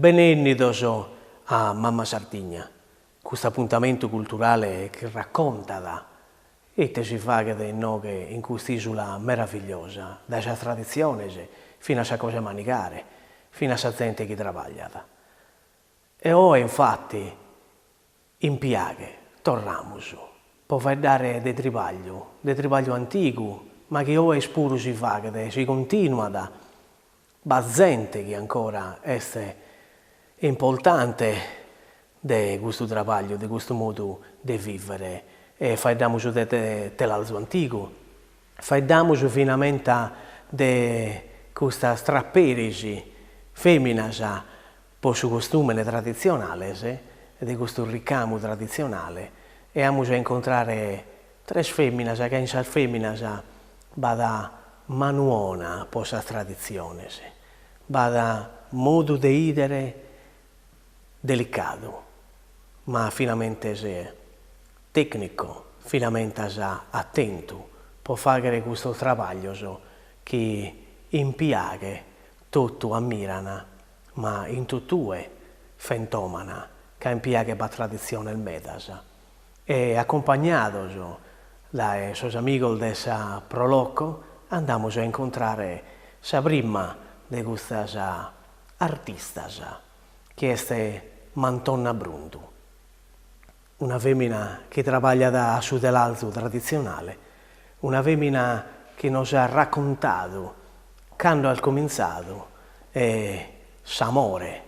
Benvenuti a Mamma Sardegna, questo appuntamento culturale che racconta e te si fa che noi in quest'isola meravigliosa, dalle tradizioni fino a cose manicare, fino a gente che lavora. E ora infatti in piaghe torniamo per far dare del tribaglio antico, ma che ora spuro si fa, che si continua da gente che ancora è importante di questo lavoro, di questo modo di vivere. E facciamo dell'alzo antico, facciamo finalmente di questa strapperisi femmina per il costume tradizionale e di questo ricamo tradizionale e andiamo a incontrare tre femmine che in questa femmina va manuona per questa tradizione, va modo di idere delicato, ma finalmente tecnico, finalmente attento per fare questo lavoro che in piaghe tutto ammirano, ma in tuttue fentomana che in piaghe per tradizione il medas. E accompagnato dai suoi amici del Proloco andiamo a incontrare la prima di queste artiste che è Mantonna Brundu, una femmina che lavora su dell'alzo tradizionale, una femmina che ci ha raccontato quando ha cominciato l'amore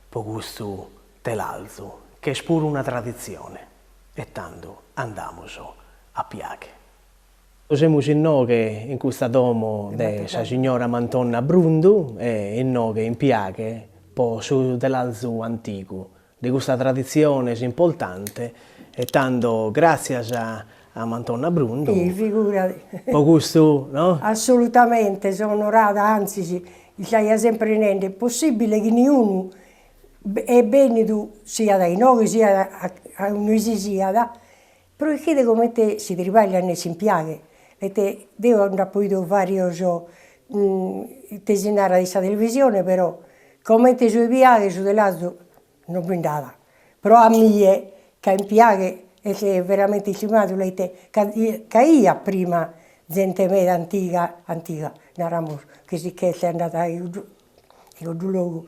per questo dell'alzo, che è pure una tradizione, e tanto andiamo a piaghe. Siamo in questo domo della signora Mantonna Brundu e in piaghe per su dell'alzo antico, di questa tradizione importante e tanto grazie a Mantonna Brundu. Sì, figurati. Per questo, no? Assolutamente, sono onorata, anzi, c'è sempre niente. È possibile che ognuno è bene tu sia dai noi, sia a noi sia, però che come te si trivaglia nelle simpiaghe, e te devo andare poi a fare tesinare di televisione, però come te sui piaghe, su dell'altro, non prendava. Però a me, che in piaghe, è veramente stimato, lei che io prima, gente media antica, che si è andata in un luogo.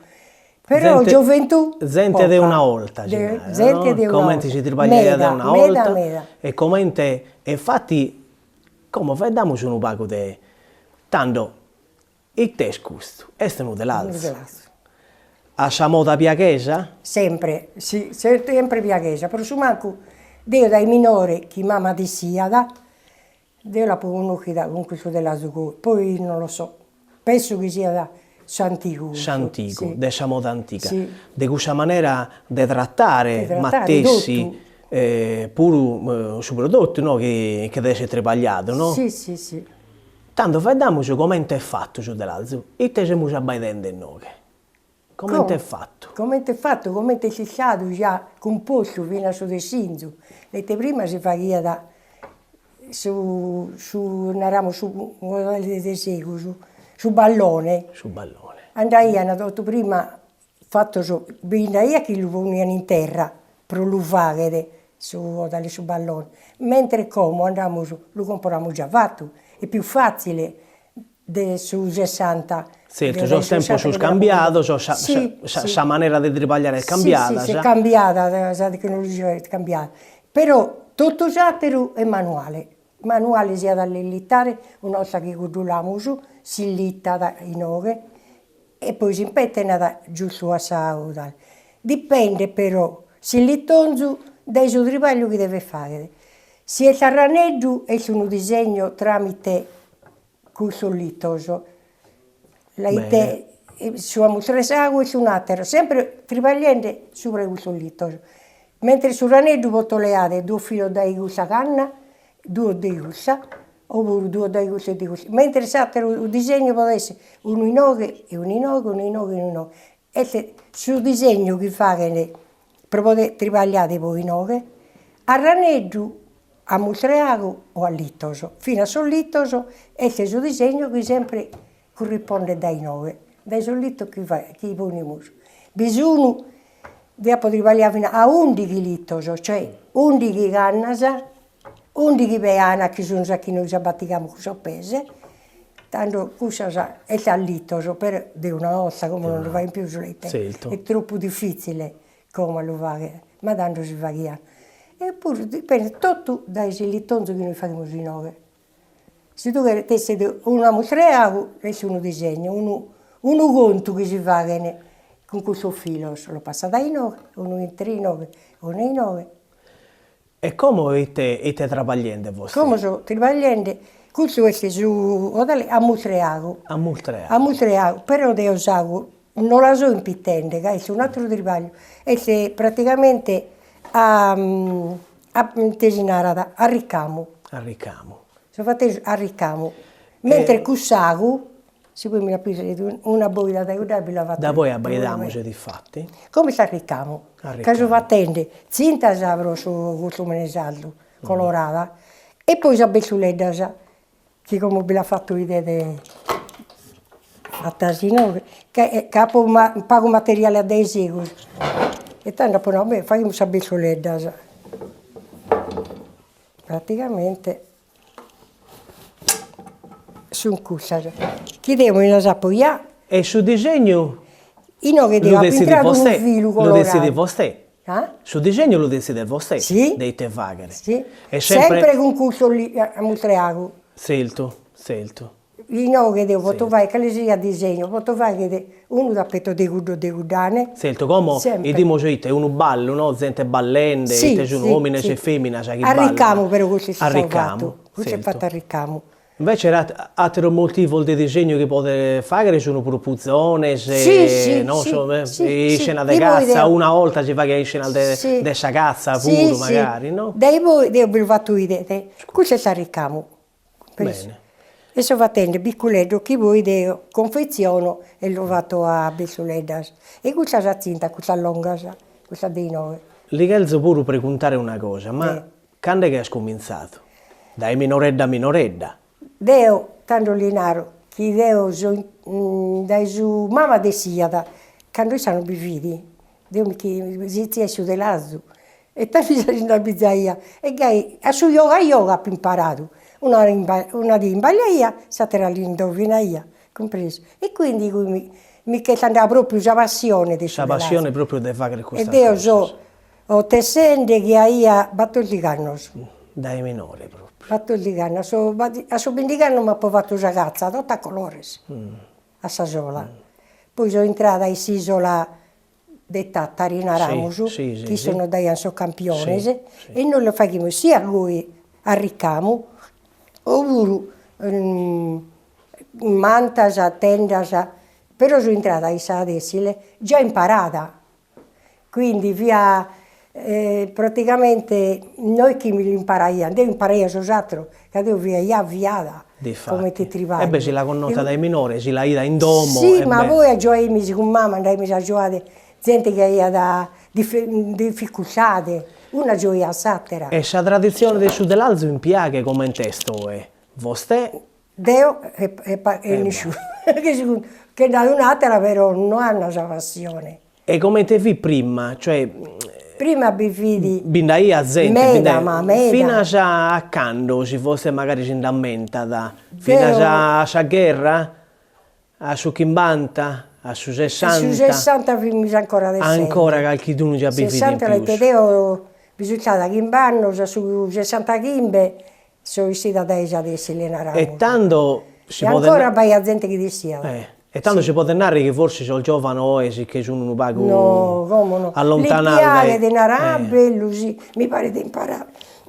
Però gioventù... Gente di una volta, gente di una volta. Come si trivaglia di una volta. Meda. E come infatti, come vediamo su un pago di... Tanto, il testo è uno dell'altro. A Samoda Piaghesa? Sempre, sì, sempre Piaghesa. Però su manco, io dai minori, che mamma di sia, io la conosco con questo della Zucco, poi non lo so, penso che sia da Santico. Santico, sì. della moda antica. Sì. Di questa maniera di trattare mattessi, pure su prodotti no, che deve essere tripagliato, no? Sì. Tanto vediamo come è fatto su dell'altro e te siamo già baidendo in noi. Come è fatto? Come è fatto, come è stato già composto fino a suo dessinzo. Lette prima si faceva su ballone. Su ballone. Andai detto prima, fatto su, andai che lo ponevano in terra, per lo fare su ballone. Mentre come andiamo su, lo compriamo già fatto. È più facile su 60. Certo, sono tempo su scambiato, la maniera di tripagliare è cambiata. Sì, è cambiata, la tecnologia è cambiata. Però tutto ciò è manuale. Manuale sia da littare, una volta che controlliamo su, si litta in ore e poi si impettina giusto a saudare. Dipende però, se littonzo dai suo tripaglio che deve fare. Se è tarraneggio è un disegno tramite questo littoso. La idea su tre sagui e su un'altra, sempre tripagliente sopra questo littoso. Mentre sul raneggio potoleate due filo da gusa canna, due di gusa, oppure due da gusa e di gusa. Mentre il disegno può essere uno in nove e uno in nove, uno in nove e uno in nove. E sul disegno che fate per poter tripagliare poi in nove, al raneggio, a mostreago o al littoso. Fino a sul littoso è il disegno che sempre corrisponde dai nove. Dai sul litto che poniamo. bisogno di travagliare fino a 11 litri, cioè 11 cannas, 11 peana che sono che noi abbattiamo con soppese, tanto questa è al litro per di una ossa come non lo fa in più sull'ete. Certo. È troppo difficile come lo fa, ma tanto si fa via. Eppure dipende tutto dai littoni che noi facciamo in noi. Se tu avessi una mostreago, è un disegno, uno conto che si fa con questo filo, lo passa dai noi, uno in 3 9, uno in 9. E come state lavorando voi? Come sto lavorando? Questo è su a mostreago. A Moltreago. A mostreago, però devo usare, non la so impitente, è un altro lavoro. E se praticamente a tesinare a ricamo. A ricamo. Sono fatte a ricamo. Mentre cussago, se poi mi la prese una boida da aiutarmi la fatta. Da voi abbaidiamoci di fatti? Come sta a ricamo? Che sono fatte cinta avrò su questo menesaldo, colorata, e poi si bessuledda, che come vi l'ha fatto vedere fatta sì, no? Che capo pago materiale adesivo. E tanto poi no, facciamo questa bessuledda. Praticamente sono cussa. Chiediamo in appoggiare. E sul disegno Io che devo entrare un filo colorato. Lo decidi voi? Eh? Sul disegno lo decide voi? Sì. Dei te vagare? Sì. E sempre con questo lì a Mostreago. Selto. Io che devo fare che le sia a disegno, posso fare che uno da petto di gudane. Selto, come i dimosite, uno ballo, no? Gente ballende, te sono uomini e femmine, che ballano. A ricamo però questo si è fatto. Questo è fatto a ricamo. Invece altri motivi di disegno che potete fare sono propuzioni, scena di cazza, una volta si fa che è scena di cazza pure magari, no? Dai voi devo fatto vedere, questo è a ricamo. Bene. E sto facendo piccoletto che voi devo confeziono e l'ho fatto a bessoledas. E questa è la cinta, questa lunga, questa dei 9. Ligelzo pure per contare una cosa, ma quando è che hai cominciato? Dai minoredda a minoredda? Deo, tanto linaro, che deo dai su mamma de siada, quando sono bividi, deo mi zizia su dell'azzo, e tanto si da bizzaia, e gai, a su yoga ho imparato, una di imbagliaia, satera l'indovinaia, compreso, e quindi mi che andava proprio la passione di la passione proprio di fare questa cosa. E deo ho tessende che aia batto il cannos. Dai minore proprio. Fatto il canno, a su bendicanno mi ha fatto una ragazza, tutta a colori, a Sasola. Poi sono entrata in Sisola detta Tarina Ramos, che sono dai suoi campioni, e noi lo facciamo sia a lui a Ricamo, oppure mantas, tendas, però sono entrata in Sadessile già imparata, quindi via. Praticamente noi che mi impariamo, devo imparare a sosatro, che devo via avviata come ti trivai. E beh, si la connota dai minori, si la ida in domo. Sì, ma voi a giocare con mamma, andai a giocare gente che ha da difficoltà, una gioia a satera. E la tradizione del Sud dell'Alzo in piaghe come in testo è? Vostè? Deo e nessuno, che da un'altra però non hanno questa passione. E come te vi prima, cioè... Prima bividi bindai a gente, meda. Fino a quando si fosse magari si indammenta, fino a guerra, a su Chimbanta, a su 60. Su 60 mi ancora adesso. Ancora qualcuno già bividi in più. 60 le tedeo bisogna a Chimbanno, su 60 chimbe, sono stata da esa adesso Elena Ramos. E tanto si può ancora vai a gente che dissia. E tanto si può narrare che forse sono giovani oesi che sono un poco allontanati. Mi piace di narrare, mi pare di imparare.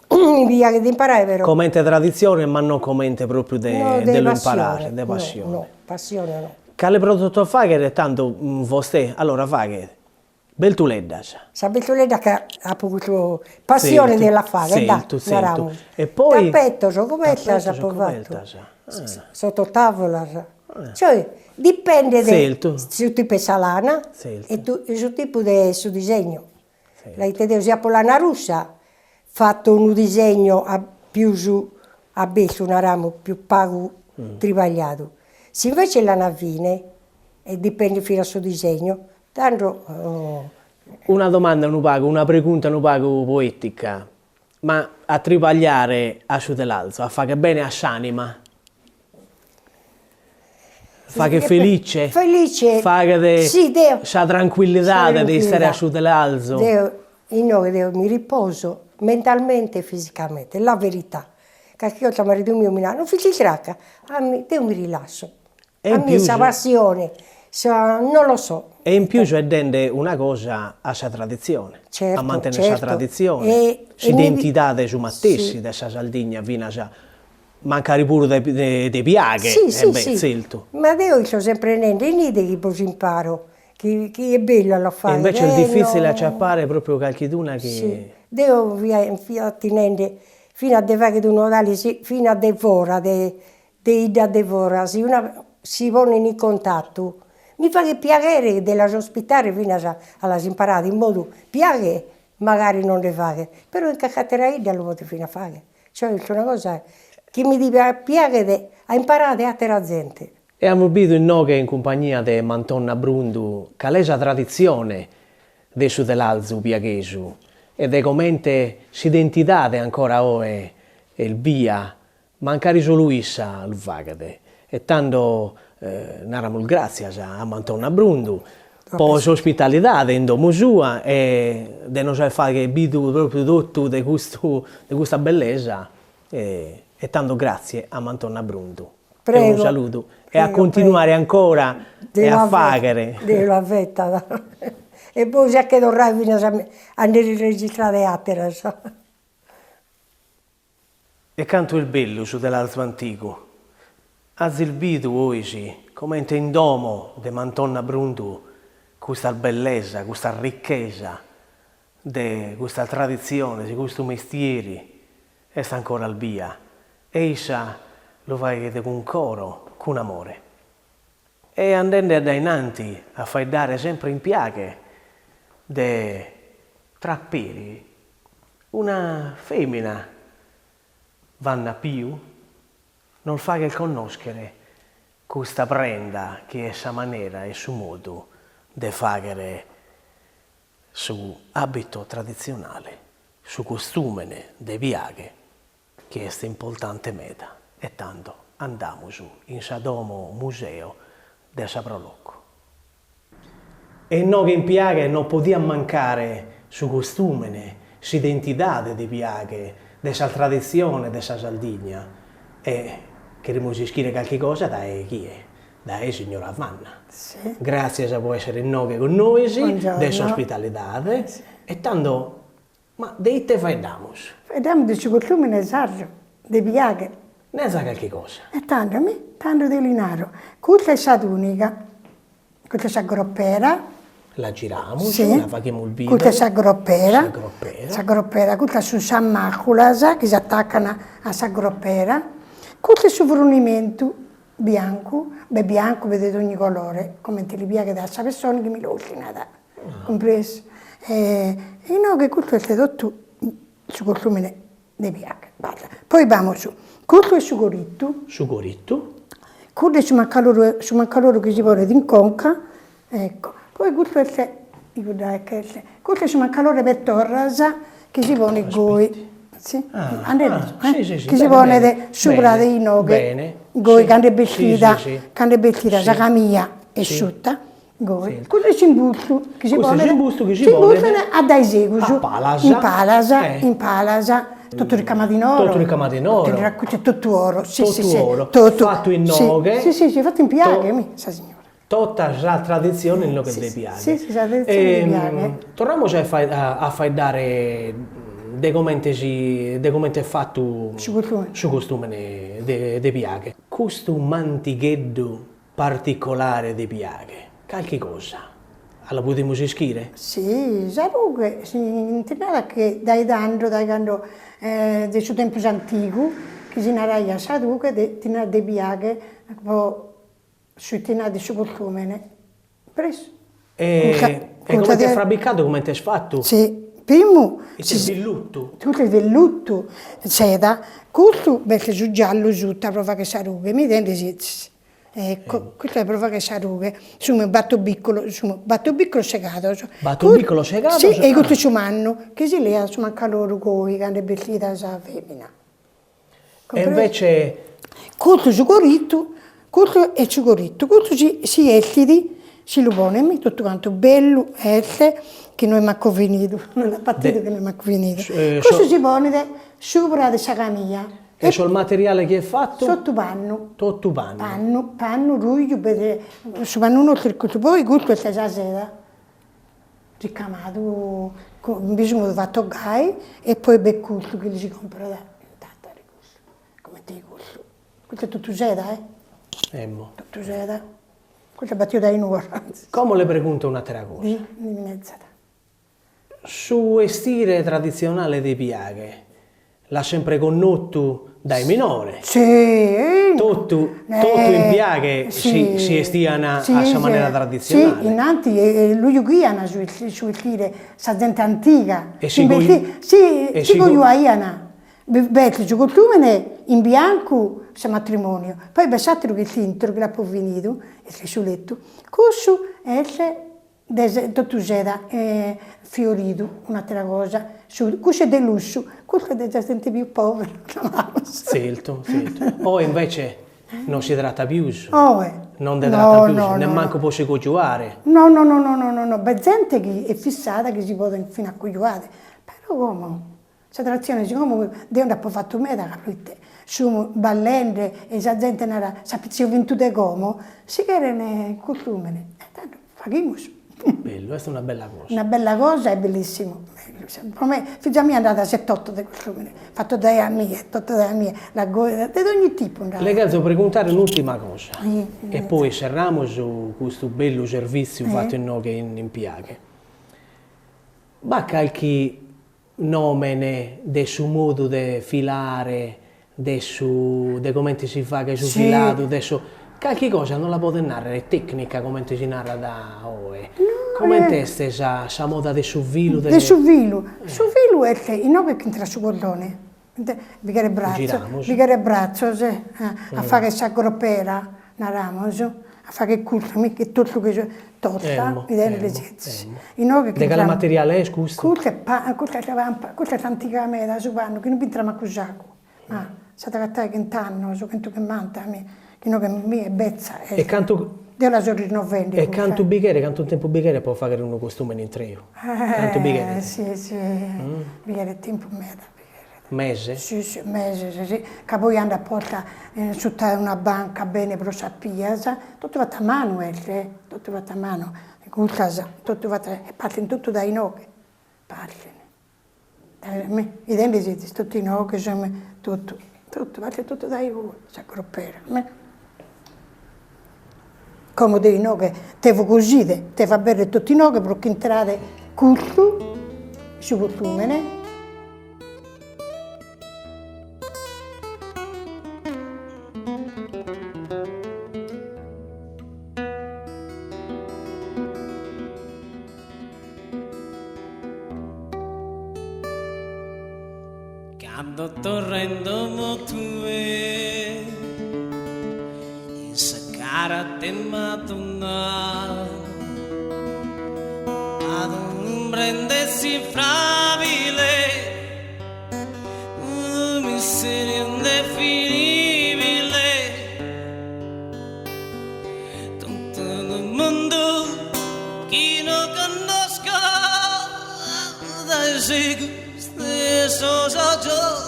Mi piace di imparare però. Commente tradizione, ma non commente proprio dell'imparare, di passione. No, passione no. Quale prodotto fare tanto vostè? Allora fare beltuledda. Sa beltuledda che ha avuto passione della fare, sento. E poi tappetto, come sa fatto. Sotto tavola. Cioè, dipende sul tipo di salana e sul tipo di disegno. La tedeo sia polana russa, fatto un disegno più su, a besso, un ramo più pago, travagliato. Se invece la navine, e dipende fino al suo disegno, Tanto, Una domanda non pago, una pregunta non pago poetica, ma a tripagliare a Ciutelalzo, a fare bene a s'anima? Fare felice? Felice. Fare Sì, Deo. sa tranquillità di stare a Ciutelalzo? Deo, io mi riposo mentalmente e fisicamente, la verità. Qualche volta marito mio mi dice, non fici tracca, Deo mi rilasso. E A in me più questa passione, non lo so. E in più c'è dende una cosa a sa tradizione, Certo, a mantenere certo. sa tradizione, E s'identità dei suoi sì. della Sardegna, fino a mancare pure dei piaghe, Sì, sì, beh, sì. zilto. Ma io sto sempre niente, niente che poi imparo, che è bello a E fare. invece è difficile no. acciappare proprio qualcheduna che... Sì, devo attinente fino a fare tu notali, fino a devora, da devora, se una si pone in contatto, mi fa che piacere della ospitare fino alla imparare, in modo piacere magari non le fare, però in caratteria lo posso fino a fare. Cioè c'è una cosa che mi piace a imparare a terra gente. E abbiamo visto in noi che in compagnia di Mantonna Brundu, che è la tradizione del Ciutelalzo piaghesu, e di come s'identità ancora oggi è il via, mancare solo Luisa lo fagate. E tanto naramo grazie a Mantonna Brundu, per l'ospitalità in domo sua e di non fare vidu proprio tutto di questa bellezza. E tanto grazie a Mantonna Brundu. Prego, E un saluto. E a prego, continuare ancora e a fare. fare. Devo la vetta. E poi già che dovrà venire a registrare altre. E canto il bello su dell'altro antico. Ha zilbito oggi, come in domo di Mantonna Brundu, questa bellezza, questa ricchezza, di questa tradizione, di questo mestiere, e sta ancora al via. E essa lo fai con coro, con amore. E andando da innanti a far dare sempre in piaghe de trapperi, una femmina vanna più, non fa che conoscere questa prenda che è sa maniera e su modo di fare su abito tradizionale, su costume de piaghe, che è importante meta. E tanto andiamo su in Sadomo Museo del Saprolocco. E noi in piaghe non possiamo mancare su costume, su identità di piaghe, della tradizione della Sardegna. E queremos scrivere qualche cosa da chi è? Da signora Vanna. Sì. Grazie a voi essere in noi con noi, della ospitalità. Sì. E tanto, ma di te facciamo? Vediamo di costume nel saggio, di piaghe. Ne sa qualche cosa? E tanto di linaro. Questa è stata unica, questa è la groppera. La giriamo, Sì. la facciamo il video. Questa è la groppera. La groppera. Questa sono le macule che si attaccano alla groppera. Questo è il fornimento bianco, bianco vedete ogni colore, come te li piace da questa persona che mi lo ordina, compreso. E no, che questo è tutto su costume di piace. Poi abbiamo su, questo è su coritto. Su coritto. Questo è su mancaloro che si pone in conca, ecco. Poi questo è su mancaloro per torrasa che si pone goi. Sì, sì, che si pone sopra dei noghi, goi, quando è vestita, la camiglia è asciutta, goi. Questo è il busto che si pone a dai segusu, in palasa, tutto ricamato in oro. Tutto ricamato in oro. Tutto oro, sì, tutto fatto in noghe. Sì, fatto in piaghe, sa signora. Tutta la tradizione in noghe dei piaghe. Sì, la tradizione dei piaghe. Torniamo a far dare de come è fatto su costume de piaghe. Questo mantigheddo particolare de piaghe, qualche cosa, alla potremmo scrivere? Sì, comunque, intendeva che dai quando del suo tempo antico, che si narraia saduca de piaghe, sui tenati su costume. Preso. E come ti è fabbricato, come ti è fatto? Sì. Primo, il velluto. Tutto il velluto, seda, questo perché su giallo, tutta prova che sa rughe, mi tende Ecco, questa è la prova che sa rughe. Insomma, batto piccolo segato. Batto piccolo segato? Sì, e questo ci manno, che si lea, ci manca loro coi, che hanno vestita la femmina. E invece... Questo cicoritto, questo è cicoritto, questo si estidi, si lo pone, tutto quanto bello, che noi manco finito, non è partito che noi manco finito. Questo si pone sopra questa camiglia. E il materiale che è fatto? Sotto panno. Sotto panno. Panno, ruglio, su panno non cercato. Poi questo è la sera, ricamato, bisogna di fatto gai e poi per questo che si compra da Tattari, come ti questo. Questo è tutto seda, Tutto seda. Questo è battuto dai nuovi. Come le pregunto un'altra cosa? Di mezzata. Su stile tradizionale dei piaghe, l'ha sempre conosciuto dai minori. Sì. Tutto in piaghe si stiano a questa maniera tradizionale. Sì, innanzi lui guiana su stile, sa gente antica. E si guiana. Bello, il costume in bianco, se matrimonio. Poi pensate che il tintro che l'ha finito, il suletto, questo è tutto seda, fiorito, un'altra cosa. Questo è del lusso, questo è della gente più povera. Certo. Poi invece non si tratta più, non si no, tratta più, no, nemmeno può si cogliare. No, per gente che è fissata che si può fino a cogliare, però come? Questa tradizione, siccome Dio ha fatto me da capite, su ballende e la gente non sapesse ventuto come, si chiede costume, tanto facciamo. Bello, questa è una bella cosa. Una bella cosa, è bellissimo. Per me, figlia mia è andata a 7-8 di costume, fatto da mie, la gola, di ogni tipo. Le chiedo preguntare un'ultima cosa, e poi serriamo su questo bello servizio fatto in noi in piaghe. Ma qualche nome del suo modo di filare, di come si fa che su filato, qualche cosa non la potete narrare, tecnica come si narra da ore. Come è questa moda del suvvilo? Del suvvilo. Il suvvilo è il nome che entra su cordone. Bigare braccio, a fare questa groppera, a fare culto, che tutto che torta, le cezze. De che materiale è, scusa? Questa è antica mela, su panno, che non pintra ma cusaco. Ma sa trattare che tanno, su che manta, che non che mi è bezza. E canto... Dio la giorno vende. E canto bicchiere, canto un tempo bicchiere può fare un costume in trio. Canto bicchiere? Sì. Bicchiere è tempo meda. Mese? Sì, mese. Che poi andare a portare su una banca bene per sapere, tutto fatto a mano, tutto fatto a mano. Con casa, tutto fatto, partono tutto dai noghi. I denti siete tutti i noghi, tutto dai noghi, si aggruppare. Come dei noghi, te fa così, te fa bere tutti i noghi perché entrare culto, su costume. Quando torrendo motue in sa cara te matuna ad un brindisi frabile un miseria indefinibile tutto il mondo che non conosco dai sicuro stesso soggiorno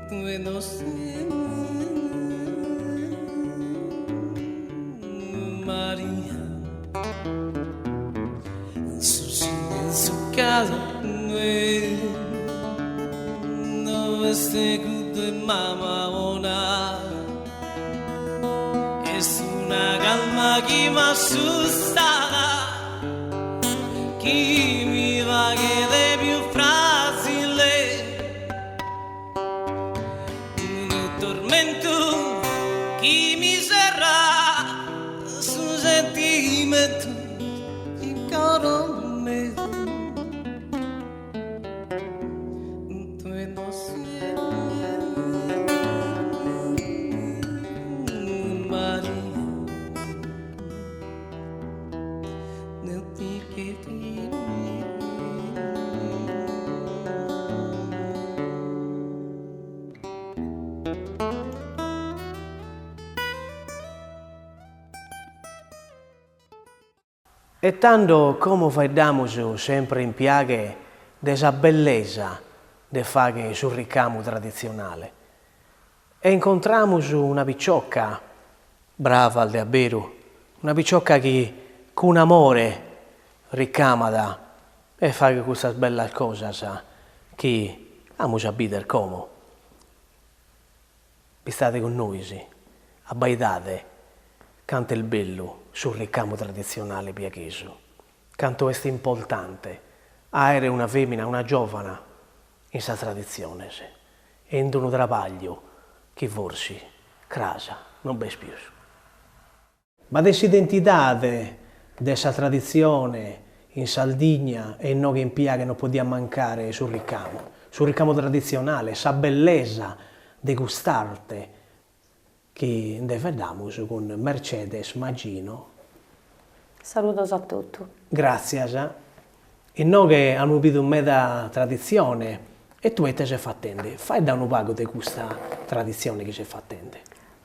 tu non sei Maria su silenzio casa dove stai con tua mamma una è una calma che mi assusta chi mi va che è più facile un tormento chi mi sarà su sentimento in coro me tu non sei E tanto come vediamo sempre in piaghe della bellezza di fare sul ricamo tradizionale. E incontriamo una picciocca brava al davvero, una picciocca che con amore ricamada e fa questa bella cosa che amo abitare come. Vi state con noi, sì. Abbaidate, canto il bello sul ricamo tradizionale piaghese. Canto è importante, avere una femmina, una giovane in questa tradizione, sì. E in un trabaglio che forse crasa, non ben più. Ma questa identità questa tradizione in Sardegna e noi in Pia che non possiamo mancare sul ricamo tradizionale, sa bellezza di gustarte che ne vediamo con Mercedes Magino. Salutos a tutti. Grazie. E noi che abbiamo avuto una meta tradizione e tu ti sei fattende, fai da un pago di questa tradizione che sei fattende.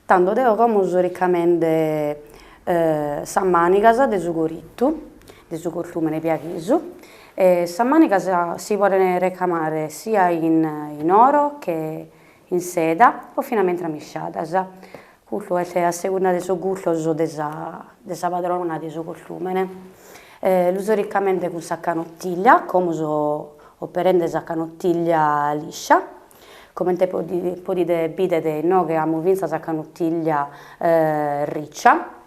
Tanto devo come riccamente sa manicas de su corittu, de su corlumene piaghisu. Sa manicas si può ricamare sia in oro che in seda o finamente misciadas. Quello è a seconda del suo gusto della padrona di suo corlumene. L'uso riccamente con sa canottiglia, come o prende sa canottiglia liscia. Come te potete vedere, noi che abbiamo vinto sa canottiglia riccia.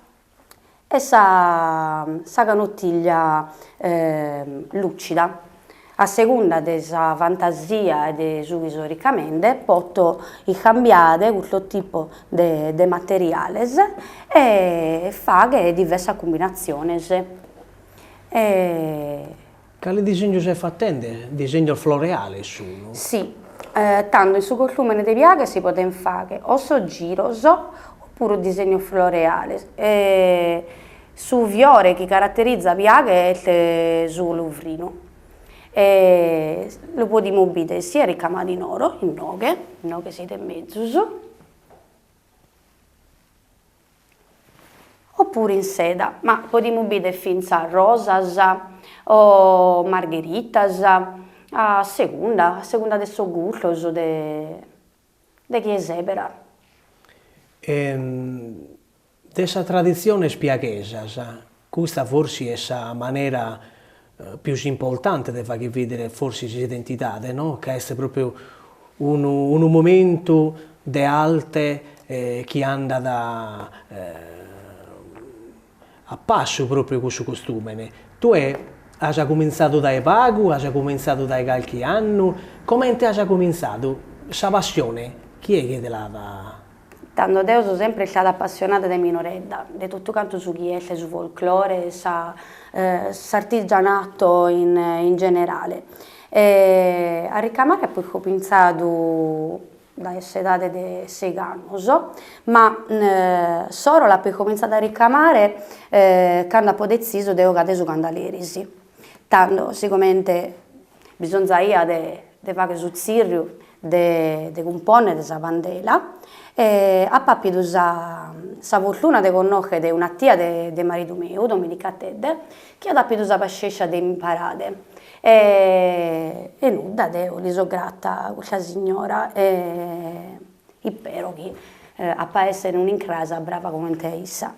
E sa canottiglia lucida. A seconda della fantasia e del suo viso riccamente, posso cambiare questo tipo di materiale e fare diverse combinazioni. Quale disegno sei fattende? Disegno floreale su? No? Sì, tanto in su corlumene di piaghe si può fare o so giros oppure un disegno floreale. Su fiore che caratterizza piaghe è su luvrino. Lo possiamo vedere sia ricamato in oro, in noghe siete in mezzo, oppure in seda, ma possiamo vedere finché rosas o margheritas, a seconda del suo gusto, di chi esebera. Questa tradizione spiaghesa, questa forse è la maniera più importante di far vedere forse l'identità, no? Che è proprio un momento di alte che anda a passo proprio con questo costume. Tu hai cominciato dai pago, hai cominciato dai qualche anno, come hai cominciato? Questa passione, chi è che te l'ha? Tanto io sono sempre stata appassionata di minoredda, di tutto quanto su chiese, su folklore, s'artigianato in generale. A ricamare poi ho pensato da essere di 6 anni, ma solo l'ho cominciato a ricamare quando ho deciso di giocare su candalerisi. Tanto sicuramente bisogna di fare sul zirio, di comporre questa bandela. A papito sa fortuna di conoscere una tia di marito mio, Domenica Tedde, che ha dato la pascescia di imparare. E nulla, gli sono grata a questa signora e spero che a essere un'incrasa brava come te issa.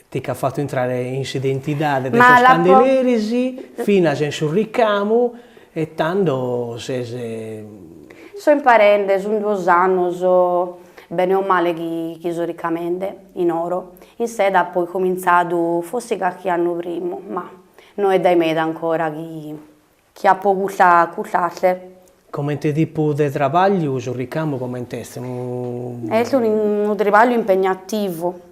Ti ha fatto entrare in identità delle scandelerisi, fino a sul ricamo e tanto se... Sono in parente, sono 2 anni, bene o male che sono riccamente in oro. In seda poi ho cominciato forse qualche anno prima, ma non è dai me ancora che ha poco cursare. Come tipo di lavoro sul ricamo come te? È un lavoro impegnativo.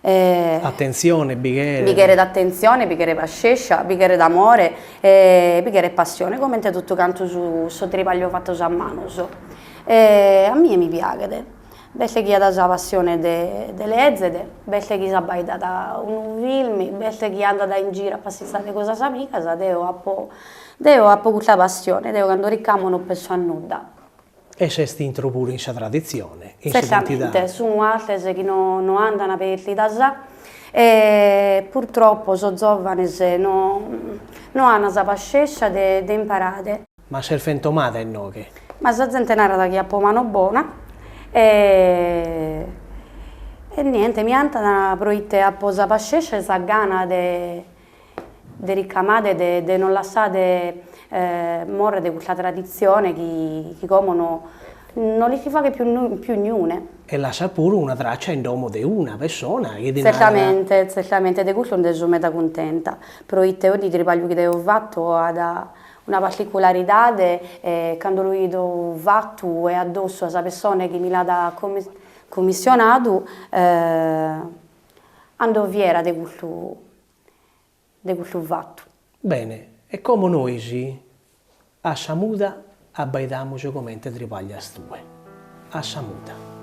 Attenzione, bighere. Bighere d'attenzione, bighere pascescia, bighere d'amore, bighere passione, come te tutto canto su tripaglio fatto a mano. A me mi piace. Belle chi ha la passione delle ezede, belle chi si abbaida da un film, belle chi anda in giro a passare cose amiche, devo questa passione, devo quando ricamo non penso a nulla. E c'è st'intro pure in questa tradizione, in certamente, sono altre che non andano per l'idea E purtroppo so giovani non hanno la pazienza di imparare. Ma se il fentomata è no che? Ma la gente narra che ha mano buona e niente, mi hanno proiette a posa pazienza e sa gana di ricamare, di non lasciare morire di questa tradizione che come non li fa che più niune. E lascia pure una traccia in domo di una persona. Che Certamente, certamente, di questo non sono molto contenta. Proiette ogni tripaglio che ho fatto ha una particolarità quando lui ho fatto e addosso a questa persona che mi l'ha commissionato, andò fiera di questo fatto. Bene, e come noi a Samuda abbaidiamo come tripaglia stue. A Samuda.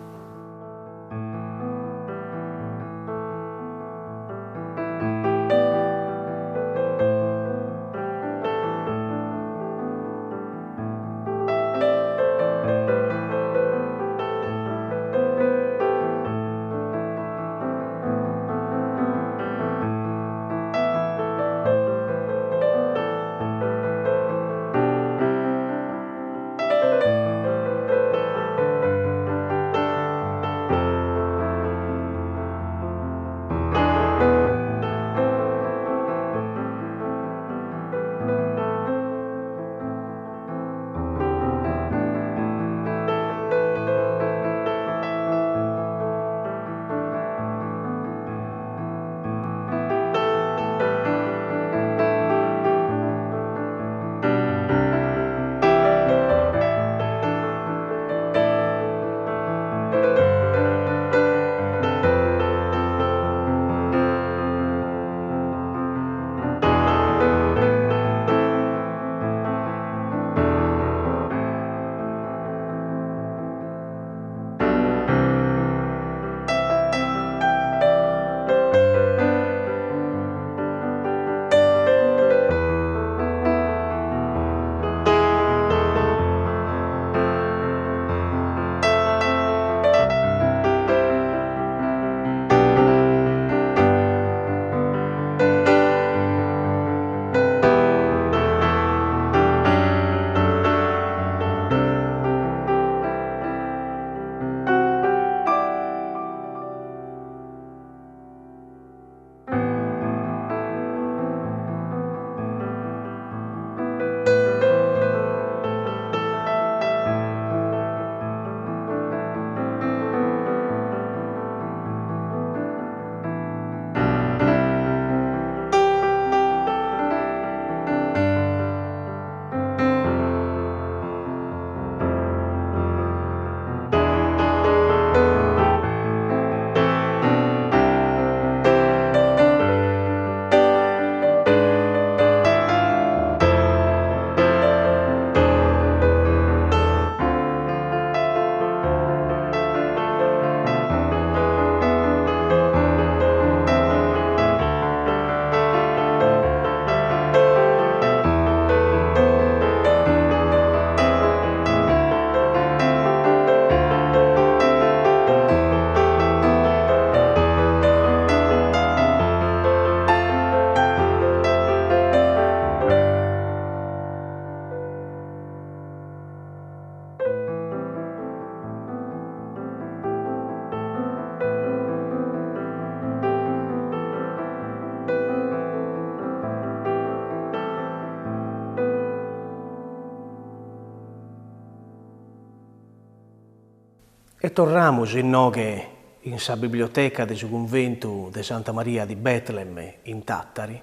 E torniamo in sa biblioteca del convento di Santa Maria di Betlemme in Tattari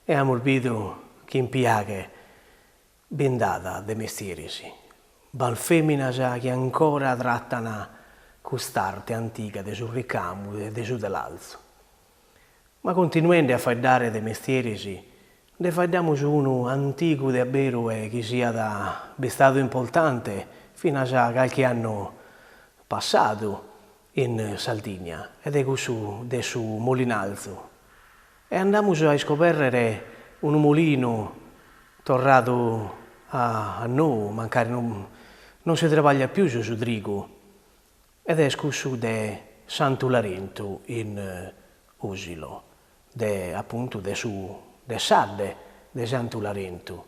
e abbiamo visto che in piaghe ben data de mestierisi, bal femmina che ancora trattano quest'arte antica de sul ricamo e de su dell'alzo. Ma continuando a fare dare de mestierisi, ne facciamo su uno antico de vero e che sia da stato importante fino a qualche anno passato in Sardegna ed è questo del suo Molinalzo. E andiamo a scoprire un mulino tornato a noi, magari non si lavora più su Drigo, ed è questo di Santo Larento in usilo, appunto de Sadde, de Santu Larentu.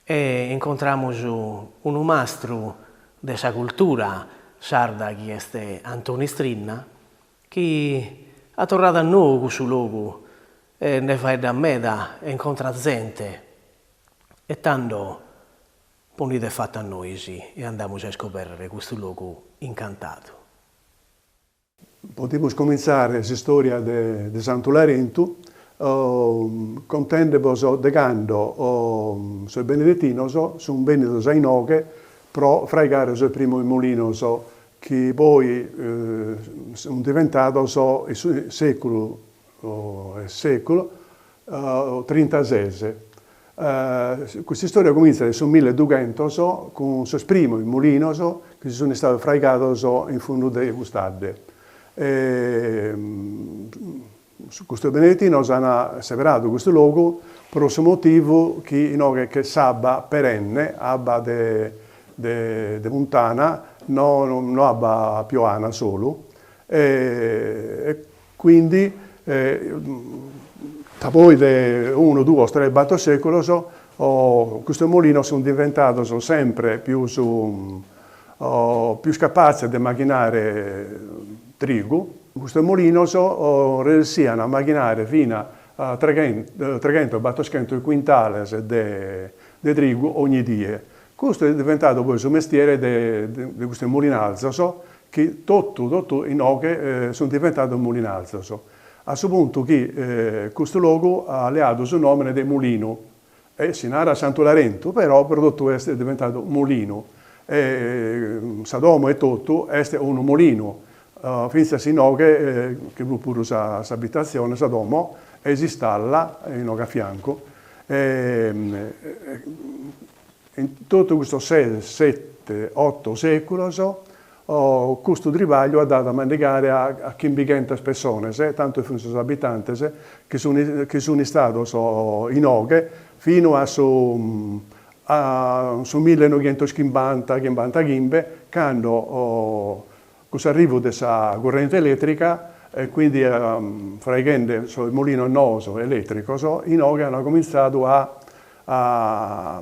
E incontramos un mastro della cultura sarda che è Antoni Strinna, che ha tornato a noi questo luogo e ne fa da meda e incontra gente e tanto ponite fatto a noi sì, e andiamo a scoprire questo luogo incantato. Podemos cominciare la storia di Santu Larentu contendemos degando sui benedettinos sono venuti ai noghe pro fraigare il primo mulino che poi sono diventato il secolo 36. Questa storia comincia sul 1200 con il primo mulino che sono stati fraigati in fondo di Gustade. Questo benedettino hanno separato questo luogo per questo motivo che sabba perenne, abba de montana, non abba piovana solo. E quindi poi di 1, 2, 3, 4 secoli questo mulino sono diventato sempre più capace di macchinare trigo. Questo mulino riusciano a macchinare fino a 300 quintali di trigo ogni giorno. Questo è diventato poi il mestiere di questo mulinalzo, che tutto i noghe sono diventato mulinalzo. A questo punto che questo luogo ha dato il nome di mulino. Si narra Santu Larentu, però il prodotto è diventato mulino. Sadomo e tutto è un mulino. Finché si noghe, che pure questa abitazione, Sadomo, esiste in a fianco. In tutto questo 6, 7, 8 secoli, questo trivaglio ha dato a mangiare a 500 persone, tanto sono abitanti che sono stati in noghe fino a su 1950, quando con l'arrivo della corrente elettrica e quindi fraigando il mulino noso elettrico, i noghe hanno cominciato a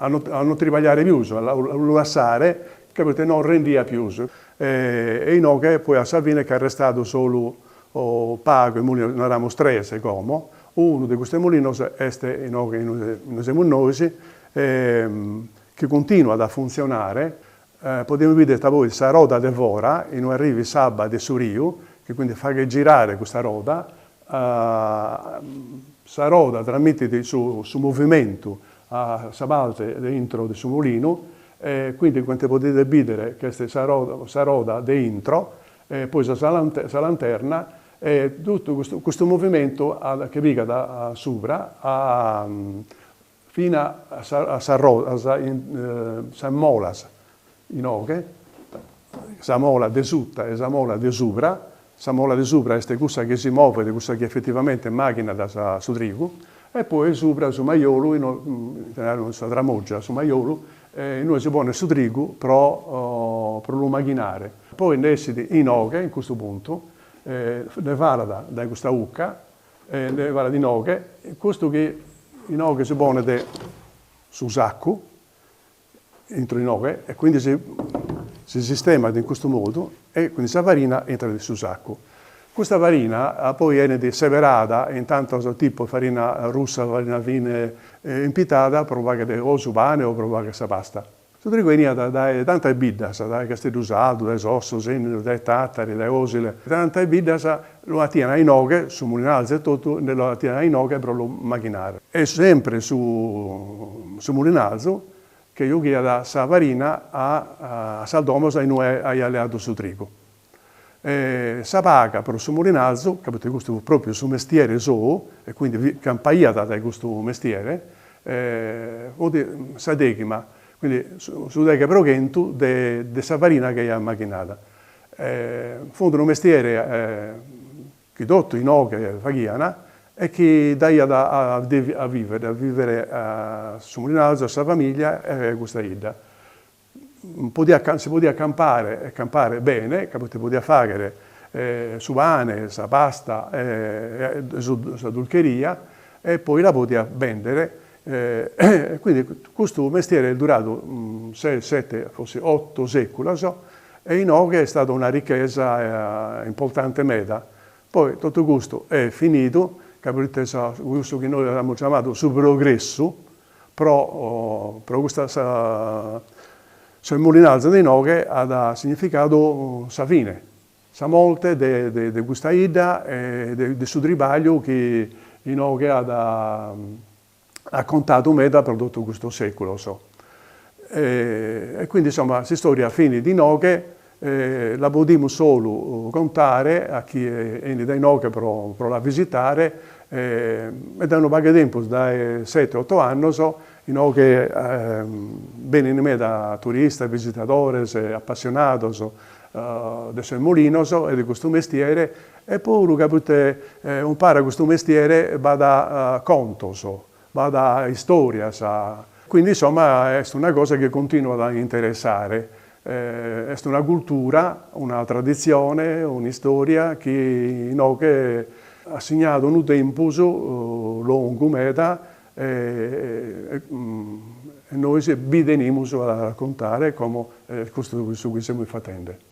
non trivagliare più, a lasciare, che non rendia più. E i noghe poi a Salvini che ha arrestato solo pago, i mulini non erano strese come. Uno di questi mulini è i noghe in Semunnosi, che continua a funzionare. Possiamo vedere voi questa roda di Vora, in un arrivi Sabba di Suriu, che quindi fa girare questa roda. Questa roda tramite su movimento si balza dentro del suo mulino, quindi quando potete vedere che questa roda dentro, poi si lanterna, e tutto questo movimento che viga da sopra fino a Molas. In noghe, la mola di sotto e la mola di sopra. La mola di sopra è questa che si muove, questa che effettivamente macchina da su trigo, e poi sopra su maiolo, non si tramoggia su maiolo, noi si pone su trigo per lo macchinare. Poi ne si in noghe, in questo punto, ne vada da questa ucca, ne vada di noghe, questo che in noghe si pone su sacco, entro i nove, e quindi si sistema in questo modo e quindi questa farina entra nel suo sacco. Questa farina poi viene separata in tanto tipo farina russa, farina fine impitata, provare o su pane o provare questa pasta. Tutto veniva da tante biddas, da castellusato, da osso, dai tattari, dai osile. Tante biddas lo attiene ai noghe, su mulinalzo e tutto, lo attiene ai noghe per lo macchinare. E sempre su mulinalzo, che io chieda sa farina a Saldomos e noi hai alleato su trigo. Sa paga per il suo mulinalzo, capite questo proprio su mestiere e quindi campaiata da questo mestiere, sa degima, quindi su deghe proghentu de sa farina che ha macchinata. Fondo un mestiere che tutto i noghe faghiana, e che dà a vivere su Mulinalzo, a sua famiglia e questa idea. Si poteva campare bene, si poteva fare su pane, su pasta, su dulcheria, e poi la poteva vendere. Quindi questo mestiere è durato 6, 7, forse 8 secoli, so, e in Oghe è stata una ricchezza importante meta. Poi tutto questo è finito, capite, questo che noi abbiamo chiamato su progresso, però questa Molinazza di Noghe ha significato sa fine, sa molte di questa ida e di suo tribaglio che in Noghe ha contato meta per tutto questo secolo. So. E quindi insomma questa storia fine di Noghe la possiamo solo contare a chi è in Noghe per la visitare e da un po' di tempo, dai 7-8 anni, so, in Noghe bene in me da turisti, visitatori, appassionati del suo molino e di questo mestiere, e poi capite, impara questo mestiere va da conto, va da storia. Quindi insomma è una cosa che continua a interessare. È una cultura, una tradizione, una storia che ha segnato un tempo lungo meta e noi vi teniamo a raccontare come questo che stiamo facendo.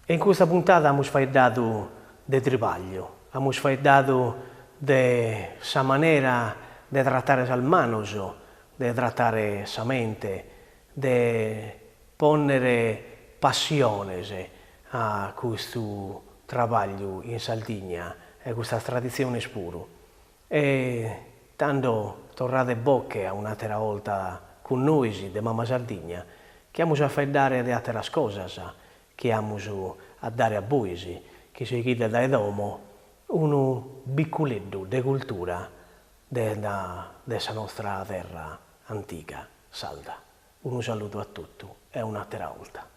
In questa puntata abbiamo fatto di travaglio, abbiamo fatto di questa maniera di trattare il manoso, di trattare la mente, di ponere passione a questo travaglio in Sardegna e questa tradizione spuro. E tanto tornate bocche a un'altra volta con noi di Mamma Sardegna, che abbiamo a fare di altre cose, che abbiamo a dare a voi, che si chiede dai domo, un piccoletto di cultura della nostra terra antica, salda. Un saluto a tutti e un'altra volta.